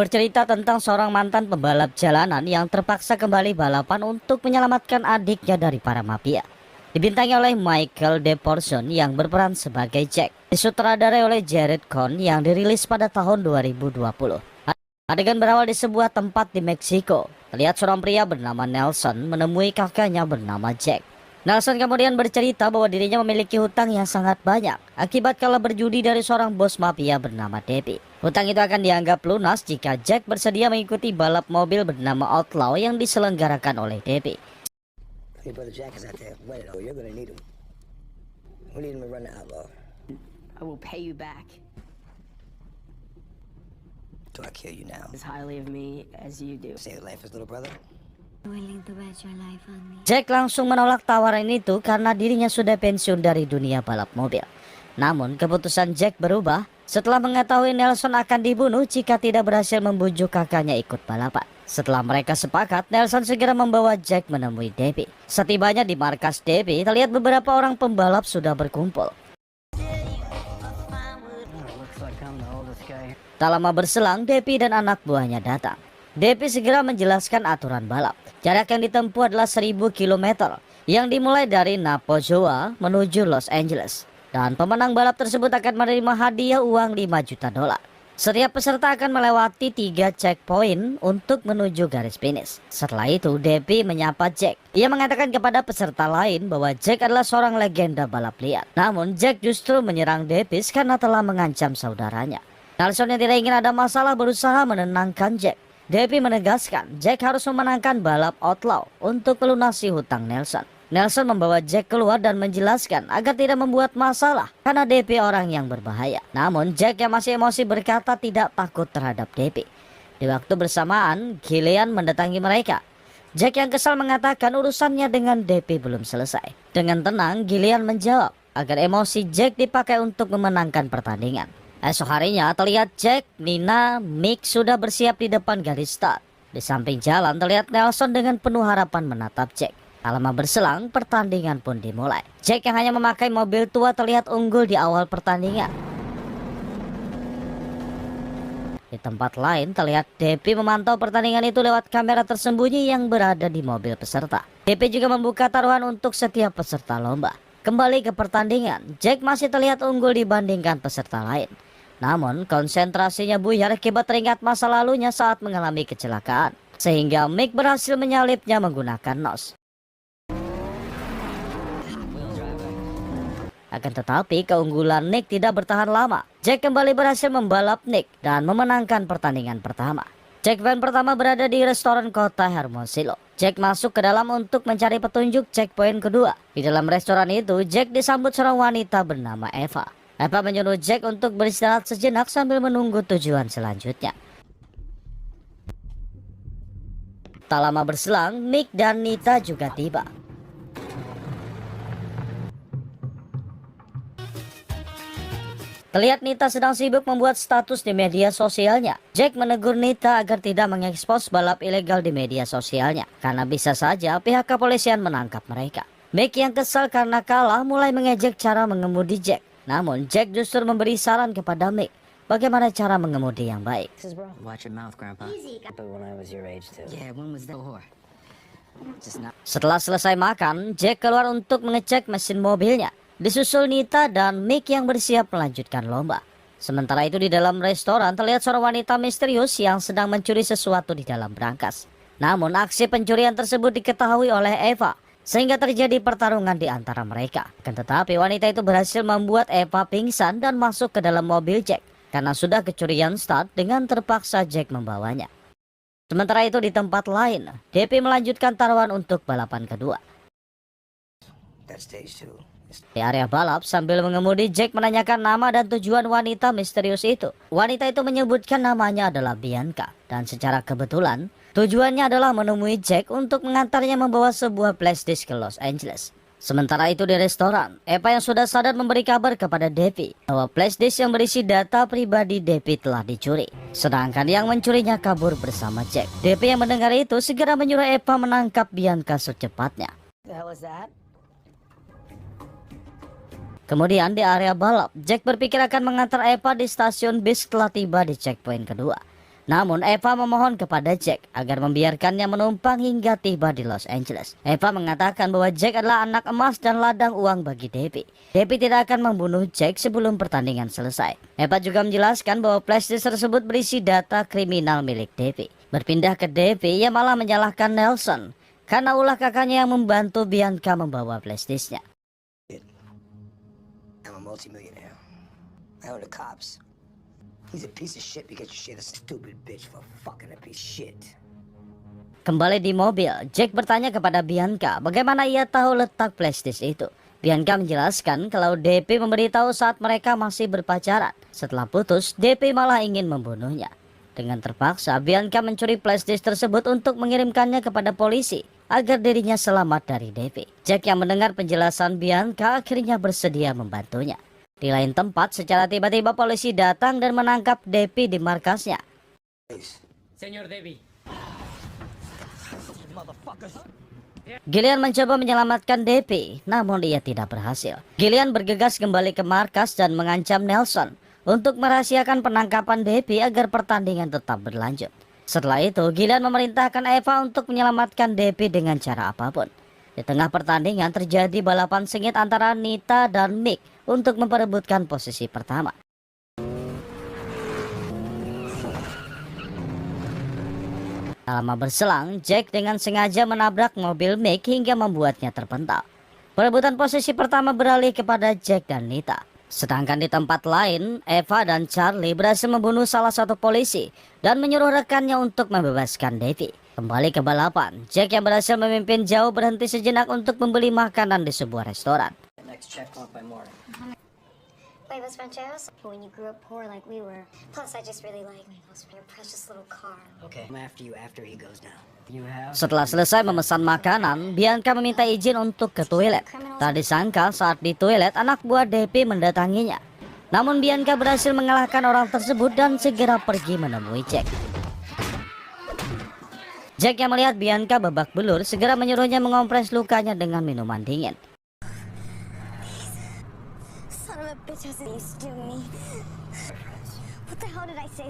bercerita tentang seorang mantan pembalap jalanan yang terpaksa kembali balapan untuk menyelamatkan adiknya dari para mafia. Dibintangi oleh Michael De Portion yang berperan sebagai Jack. Disutradarai oleh Jared Cohn yang dirilis pada tahun 2020. Adegan berawal di sebuah tempat di Meksiko. Terlihat seorang pria bernama Nelson menemui kakaknya bernama Jack. Nelson kemudian bercerita bahwa dirinya memiliki hutang yang sangat banyak akibat kalah berjudi dari seorang bos mafia bernama Debbie. Hutang itu akan dianggap lunas jika Jack bersedia mengikuti balap mobil bernama Outlaw yang diselenggarakan oleh Debbie. Your brother Jack is out there. Wait, oh, you're gonna need him. We need him to run the Outlaw. I will pay you back Do I kill you now? as highly of me as you do. Save the life of his little brother? Willing to bet your life on me. Jack langsung menolak tawaran itu karena dirinya sudah pensiun dari dunia balap mobil. Namun keputusan Jack berubah setelah mengetahui Nelson akan dibunuh jika tidak berhasil membujuk kakaknya ikut balapan. Setelah mereka sepakat, Nelson segera membawa Jack menemui Debbie. Setibanya di markas Debbie, terlihat beberapa orang pembalap sudah berkumpul. Tak lama berselang, Debbie dan anak buahnya datang. Debbie segera menjelaskan aturan balap. Jarak yang ditempuh adalah 1000 km yang dimulai dari Navojoa menuju Los Angeles. Dan pemenang balap tersebut akan menerima hadiah uang 5 juta dolar. Setiap peserta akan melewati 3 checkpoint untuk menuju garis finish. Setelah itu, Debbie menyapa Jack. Ia mengatakan kepada peserta lain bahwa Jack adalah seorang legenda balap liar. Namun, Jack justru menyerang Debbie karena telah mengancam saudaranya. Nelson yang tidak ingin ada masalah berusaha menenangkan Jack. Debbie menegaskan Jack harus memenangkan balap Outlaw untuk melunasi hutang Nelson. Nelson membawa Jack keluar dan menjelaskan agar tidak membuat masalah karena Debbie orang yang berbahaya. Namun Jack yang masih emosi berkata tidak takut terhadap Debbie. Di waktu bersamaan, Gillian mendatangi mereka. Jack yang kesal mengatakan urusannya dengan Debbie belum selesai. Dengan tenang, Gillian menjawab agar emosi Jack dipakai untuk memenangkan pertandingan. Esok harinya terlihat Jack, Nina, Mick sudah bersiap di depan garis start. Di samping jalan terlihat Nelson dengan penuh harapan menatap Jack. Tak lama berselang, pertandingan pun dimulai. Jack yang hanya memakai mobil tua terlihat unggul di awal pertandingan. Di tempat lain terlihat Debbie memantau pertandingan itu lewat kamera tersembunyi yang berada di mobil peserta. Debbie juga membuka taruhan untuk setiap peserta lomba. Kembali ke pertandingan, Jack masih terlihat unggul dibandingkan peserta lain. Namun konsentrasinya buyar akibat teringat masa lalunya saat mengalami kecelakaan. Sehingga Mick berhasil menyalipnya menggunakan nos. Akan tetapi keunggulan Nick tidak bertahan lama. Jack kembali berhasil membalap Nick dan memenangkan pertandingan pertama. Checkpoint pertama berada di restoran kota Hermosillo. Jack masuk ke dalam untuk mencari petunjuk checkpoint kedua. Di dalam restoran itu, Jack disambut seorang wanita bernama Eva. Eva menyuruh Jack untuk beristirahat sejenak sambil menunggu tujuan selanjutnya. Tak lama berselang, Mick dan Nita juga tiba. Terlihat Nita sedang sibuk membuat status di media sosialnya. Jack menegur Nita agar tidak mengekspos balap ilegal di media sosialnya, karena bisa saja pihak kepolisian menangkap mereka. Mick yang kesal karena kalah mulai mengejek cara mengemudi Jack. Namun Jack justru memberi saran kepada Mick bagaimana cara mengemudi yang baik. Watch your mouth, Grandpa. But when I was your age, too. Yeah, when was that whore? Just not. Setelah selesai makan, Jack keluar untuk mengecek mesin mobilnya. Disusul Nita dan Mick yang bersiap melanjutkan lomba. Sementara itu di dalam restoran terlihat seorang wanita misterius yang sedang mencuri sesuatu di dalam brankas. Namun aksi pencurian tersebut diketahui oleh Eva, sehingga terjadi pertarungan di antara mereka. Akan tetapi wanita itu berhasil membuat Eva pingsan dan masuk ke dalam mobil Jack, karena sudah kecurian start dengan terpaksa Jack membawanya. Sementara itu di tempat lain, Debbie melanjutkan taruhan untuk balapan kedua. That's stage 2. Di area balap sambil mengemudi, Jack menanyakan nama dan tujuan wanita misterius itu. Wanita itu menyebutkan namanya adalah Bianca. Dan secara kebetulan, tujuannya adalah menemui Jack untuk mengantarnya membawa sebuah flash disk ke Los Angeles. Sementara itu di restoran, Eva yang sudah sadar memberi kabar kepada Debbie bahwa flash disk yang berisi data pribadi Debbie telah dicuri. Sedangkan yang mencurinya kabur bersama Jack. Debbie yang mendengar itu segera menyuruh Eva menangkap Bianca secepatnya. The hell is that? Kemudian di area balap, Jack berpikir akan mengantar Eva di stasiun bis setelah tiba di checkpoint kedua. Namun Eva memohon kepada Jack agar membiarkannya menumpang hingga tiba di Los Angeles. Eva mengatakan bahwa Jack adalah anak emas dan ladang uang bagi Debbie. Debbie tidak akan membunuh Jack sebelum pertandingan selesai. Eva juga menjelaskan bahwa flashdisk tersebut berisi data kriminal milik Debbie. Berpindah ke Debbie, ia malah menyalahkan Nelson karena ulah kakaknya yang membantu Bianca membawa flashdisknya. I'm a multimillionaire. I own the cops. He's a piece of shit because you shit a stupid bitch for fucking a piece of shit. Kembali di mobil, Jack bertanya kepada Bianca bagaimana ia tahu letak flashdisk itu. Bianca menjelaskan kalau DP memberitahu saat mereka masih berpacaran. Setelah putus, DP malah ingin membunuhnya. Dengan terpaksa, Bianca mencuri flashdisk tersebut untuk mengirimkannya kepada polisi agar dirinya selamat dari DP. Jack yang mendengar penjelasan Bianca akhirnya bersedia membantunya. Di lain tempat, secara tiba-tiba polisi datang dan menangkap Debbie di markasnya. Señor Debbie. Gillian mencoba menyelamatkan Debbie, namun ia tidak berhasil. Gillian bergegas kembali ke markas dan mengancam Nelson untuk merahasiakan penangkapan Debbie agar pertandingan tetap berlanjut. Setelah itu, Gillian memerintahkan Eva untuk menyelamatkan Debbie dengan cara apapun. Di tengah pertandingan terjadi balapan sengit antara Nita dan Mick untuk memperebutkan posisi pertama. Tak lama berselang, Jack dengan sengaja menabrak mobil Mick hingga membuatnya terpental. Perebutan posisi pertama beralih kepada Jack dan Nita. Sedangkan di tempat lain, Eva dan Charlie berhasil membunuh salah satu polisi dan menyuruh rekannya untuk membebaskan Debbie. Kembali ke balapan, Jack yang berhasil memimpin jauh berhenti sejenak untuk membeli makanan di sebuah restoran. Next checkpoint by morning. Play those rancheros when you grew up poor like we were. Plus, I just really like your precious little car. Okay, I'm after you after he goes down. You have... Setelah selesai memesan makanan, Bianca meminta izin untuk ke toilet. Tak disangka saat di toilet, anak buah Debbie mendatanginya. Namun Bianca berhasil mengalahkan orang tersebut dan segera pergi menemui Jack. Jack yang melihat Bianca babak belur segera menyuruhnya mengompres lukanya dengan minuman dingin. Son of a bitch has used to me. What the hell did I say?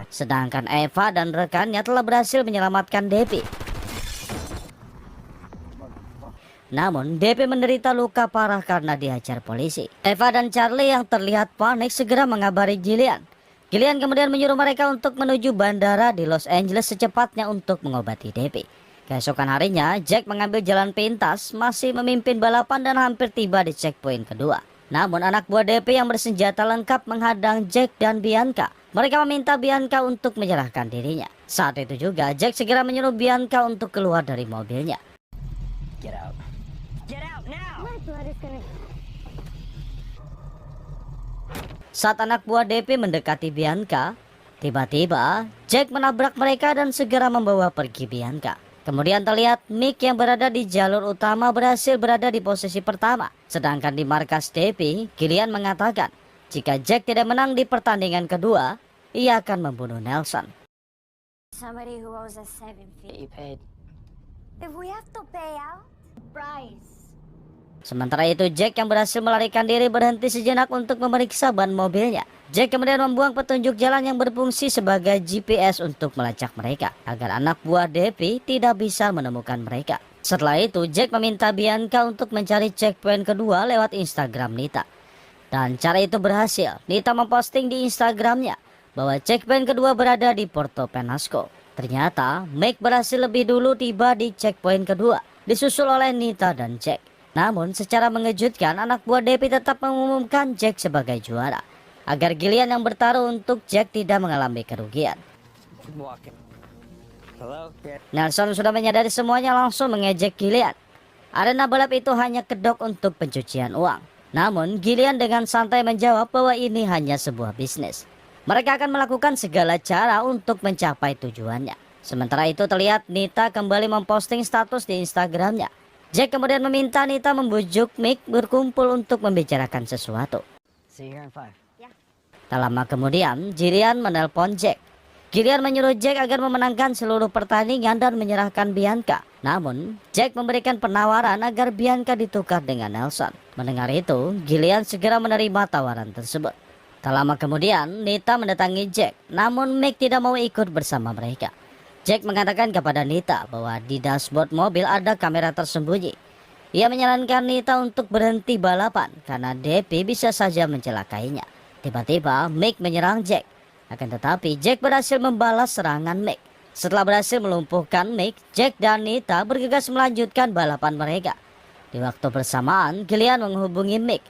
Sedangkan Eva dan rekannya telah berhasil menyelamatkan Debbie. Namun Debbie menderita luka parah karena dihajar polisi. Eva dan Charlie yang terlihat panik segera mengabari Gillian. Gillian kemudian menyuruh mereka untuk menuju bandara di Los Angeles secepatnya untuk mengobati Debbie. Keesokan harinya, Jack mengambil jalan pintas, masih memimpin balapan dan hampir tiba di checkpoint kedua. Namun anak buah Debbie yang bersenjata lengkap menghadang Jack dan Bianca. Mereka meminta Bianca untuk menyerahkan dirinya. Saat itu juga, Jack segera menyuruh Bianca untuk keluar dari mobilnya. Get out. Get out now! My blood is gonna... Saat anak buah Debbie mendekati Bianca, tiba-tiba Jack menabrak mereka dan segera membawa pergi Bianca. Kemudian terlihat Mick yang berada di jalur utama berhasil berada di posisi pertama. Sedangkan di markas Debbie, Gillian mengatakan jika Jack tidak menang di pertandingan kedua, ia akan membunuh Nelson. Somebody who owes us 7 feet. You paid. If we have to pay out, price. Sementara itu Jack yang berhasil melarikan diri berhenti sejenak untuk memeriksa ban mobilnya. Jack kemudian membuang petunjuk jalan yang berfungsi sebagai GPS untuk melacak mereka agar anak buah Debbie tidak bisa menemukan mereka. Setelah itu Jack meminta Bianca untuk mencari checkpoint kedua lewat Instagram Nita. Dan cara itu berhasil. Nita memposting di Instagramnya bahwa checkpoint kedua berada di Puerto Penasco. Ternyata Mick berhasil lebih dulu tiba di checkpoint kedua, disusul oleh Nita dan Jack. Namun secara mengejutkan anak buah Debbie tetap mengumumkan Jack sebagai juara agar Gillian yang bertaruh untuk Jack tidak mengalami kerugian. Nelson sudah menyadari semuanya langsung mengejek Gillian. Arena balap itu hanya kedok untuk pencucian uang. Namun Gillian dengan santai menjawab bahwa ini hanya sebuah bisnis. Mereka akan melakukan segala cara untuk mencapai tujuannya. Sementara itu terlihat Nita kembali memposting status di Instagramnya. Jack kemudian meminta Nita membujuk Mick berkumpul untuk membicarakan sesuatu. See you here in 5. Tak lama kemudian, Gillian menelpon Jack. Gillian menyuruh Jack agar memenangkan seluruh pertandingan dan menyerahkan Bianca. Namun, Jack memberikan penawaran agar Bianca ditukar dengan Nelson. Mendengar itu, Gillian segera menerima tawaran tersebut. Tak lama kemudian, Nita mendatangi Jack, namun Mick tidak mau ikut bersama mereka. Jack mengatakan kepada Nita bahwa di dashboard mobil ada kamera tersembunyi. Ia menyarankan Nita untuk berhenti balapan karena Debbie bisa saja mencelakainya. Tiba-tiba, Mick menyerang Jack. Akan tetapi, Jack berhasil membalas serangan Mick. Setelah berhasil melumpuhkan Mick, Jack dan Nita bergegas melanjutkan balapan mereka. Di waktu bersamaan, Gillian menghubungi Mick.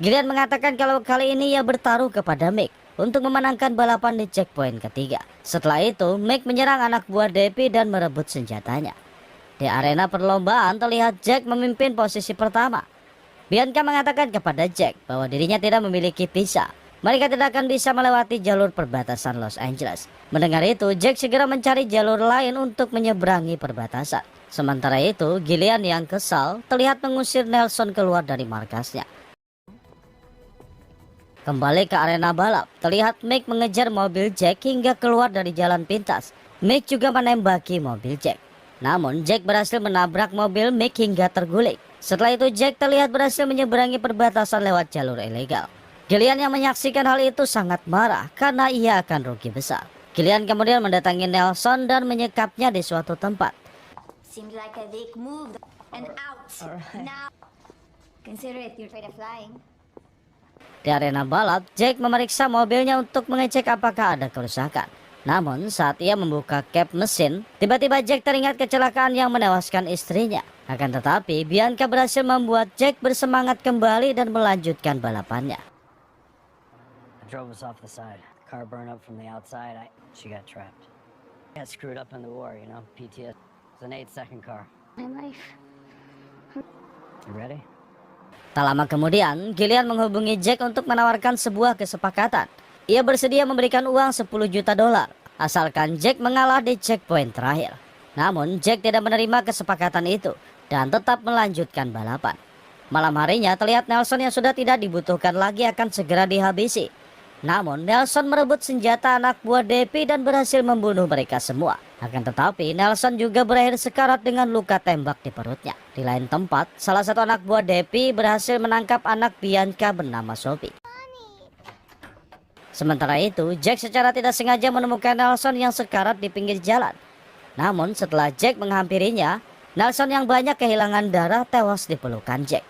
Gillian mengatakan kalau kali ini ia bertaruh kepada Mick untuk memenangkan balapan di checkpoint ketiga. Setelah itu, Mick menyerang anak buah Debbie dan merebut senjatanya. Di arena perlombaan terlihat Jack memimpin posisi pertama. Bianca mengatakan kepada Jack bahwa dirinya tidak memiliki visa. Mereka tidak akan bisa melewati jalur perbatasan Los Angeles. Mendengar itu, Jack segera mencari jalur lain untuk menyeberangi perbatasan. Sementara itu, Gillian yang kesal terlihat mengusir Nelson keluar dari markasnya. Kembali ke arena balap, terlihat Mick mengejar mobil Jack hingga keluar dari jalan pintas. Mick juga menembaki mobil Jack. Namun Jack berhasil menabrak mobil Mick hingga terguling. Setelah itu Jack terlihat berhasil menyeberangi perbatasan lewat jalur ilegal. Gillian yang menyaksikan hal itu sangat marah karena ia akan rugi besar. Gillian kemudian mendatangi Nelson dan menyekapnya di suatu tempat. Seemed like a dick move. And out. Now. Consider it, you're afraid of flying. Di arena balap, Jack memeriksa mobilnya untuk mengecek apakah ada kerusakan. Namun saat ia membuka kap mesin, tiba-tiba Jack teringat kecelakaan yang menewaskan istrinya. Akan tetapi, Bianca berhasil membuat Jack bersemangat kembali dan melanjutkan balapannya. I drove us off the side. The car burned up from the outside. She got trapped. Got screwed up in the war, you know, PTS. It's an 8-second car. My life. You ready? Tak lama kemudian, Gillian menghubungi Jack untuk menawarkan sebuah kesepakatan. Ia bersedia memberikan uang $10 juta asalkan Jack mengalah di checkpoint terakhir. Namun Jack tidak menerima kesepakatan itu dan tetap melanjutkan balapan. Malam harinya terlihat Nelson yang sudah tidak dibutuhkan lagi akan segera dihabisi. Namun Nelson merebut senjata anak buah Debbie dan berhasil membunuh mereka semua. Akan tetapi Nelson juga berakhir sekarat dengan luka tembak di perutnya. Di lain tempat, salah satu anak buah Debbie berhasil menangkap anak Bianca bernama Sophie. Sementara itu, Jack secara tidak sengaja menemukan Nelson yang sekarat di pinggir jalan. Namun setelah Jack menghampirinya, Nelson yang banyak kehilangan darah tewas di pelukan Jack.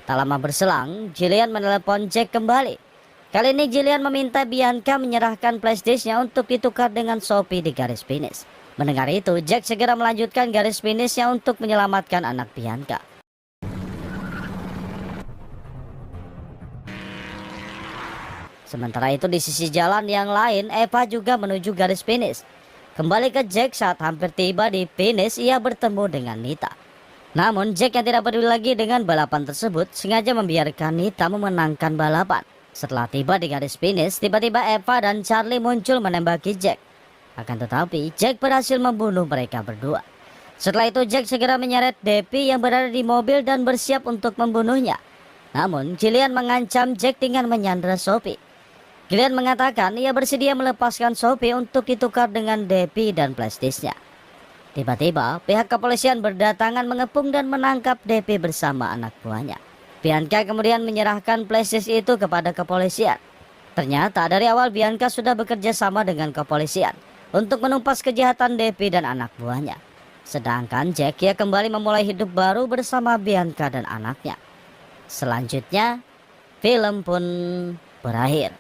Tak lama berselang, Gillian menelepon Jack kembali. Kali ini Gillian meminta Bianca menyerahkan flashdisknya untuk ditukar dengan Sophie di garis finish. Mendengar itu, Jack segera melanjutkan garis finishnya untuk menyelamatkan anak Bianca. Sementara itu di sisi jalan yang lain, Eva juga menuju garis finish. Kembali ke Jack saat hampir tiba di finish, ia bertemu dengan Nita. Namun Jack yang tidak peduli lagi dengan balapan tersebut sengaja membiarkan Nita memenangkan balapan. Setelah tiba di garis finish, tiba-tiba Eva dan Charlie muncul menembaki Jack. Akan tetapi, Jack berhasil membunuh mereka berdua. Setelah itu, Jack segera menyeret Debbie yang berada di mobil dan bersiap untuk membunuhnya. Namun, Gillian mengancam Jack dengan menyandra Sophie. Gillian mengatakan ia bersedia melepaskan Sophie untuk ditukar dengan Debbie dan flashdisknya. Tiba-tiba, pihak kepolisian berdatangan mengepung dan menangkap Debbie bersama anak buahnya. Bianca kemudian menyerahkan flashdisk itu kepada kepolisian. Ternyata dari awal Bianca sudah bekerja sama dengan kepolisian untuk menumpas kejahatan Debbie dan anak buahnya. Sedangkan Jack ia kembali memulai hidup baru bersama Bianca dan anaknya. Selanjutnya, film pun berakhir.